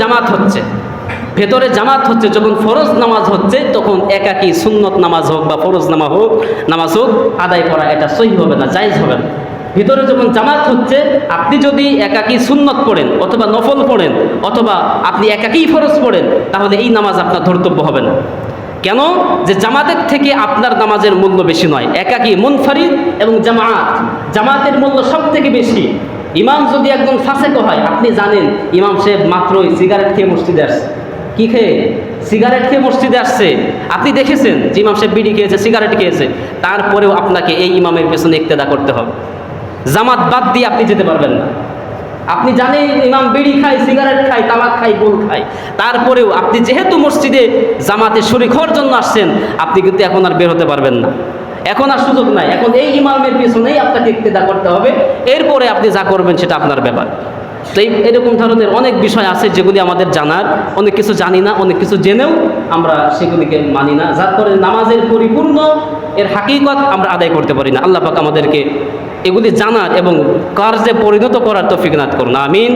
জামাত হচ্ছে, ভেতরে জামাত হচ্ছে, যখন ফরজ নামাজ হচ্ছে তখন একাকী সুন্নত নামাজ হোক বা ফরজ নামাজ হোক আদায় করা এটা সহি হবে না, জায়েজ হবে না। ভিতরে যখন জামাত হচ্ছে, আপনি যদি একাকী সুন্নত পড়েন অথবা নফল পড়েন অথবা আপনি একাকী ফরজ পড়েন, তাহলে এই নামাজ আপনার ধর্তব্য হবে না। কেন? যে জামাতের থেকে আপনার নামাজের মূল্য বেশি নয়। একাকী মুনফারিদ এবং জামাতের মূল্য সব থেকে বেশি। ইমাম যদি একজন ফাসেক হয়, আপনি জানেন ইমাম সাহেব মাত্রই সিগারেট খেয়ে মসজিদে আসছে, কি খেয়ে? সিগারেট খেয়ে মসজিদে আসছে। আপনি দেখেছেন যে ইমাম সাহেব বিড়ি খেয়েছে, সিগারেট খেয়েছে, তারপরেও আপনাকে এই ইমামের পেছনে ইক্তেদা করতে হবে। জামাত বাদ দিয়ে আপনি যেতে পারবেন না। আপনি জানেন ইমাম বিড়ি খায়, সিগারেট খায়, তামাক খায়, গোল খায়, তারপরেও আপনি যেহেতু মসজিদে জামাতে শরীক হওয়ার জন্য আসছেন, আপনি কিন্তু এখন আর বের হতে পারবেন না। এখন আর সুযোগ নাই। এখন এই ইমামের পেছনেই আপনাকে ইক্তেদা করতে হবে। এরপরে আপনি যা করবেন সেটা আপনার ব্যাপার। তো এরকম ধরনের অনেক বিষয় আছে যেগুলি আমাদের জানার, অনেক কিছু জানি না, অনেক কিছু জেনেও আমরা সেগুলিকে মানি না, যার ফলে নামাজের পরিপূর্ণ এর হাকিকত আমরা আদায় করতে পারি না। আল্লাহ পাক আমাদেরকে এগুলি জানার এবং কার্যে পরিণত করার তৌফিক দান করুন। আমিন।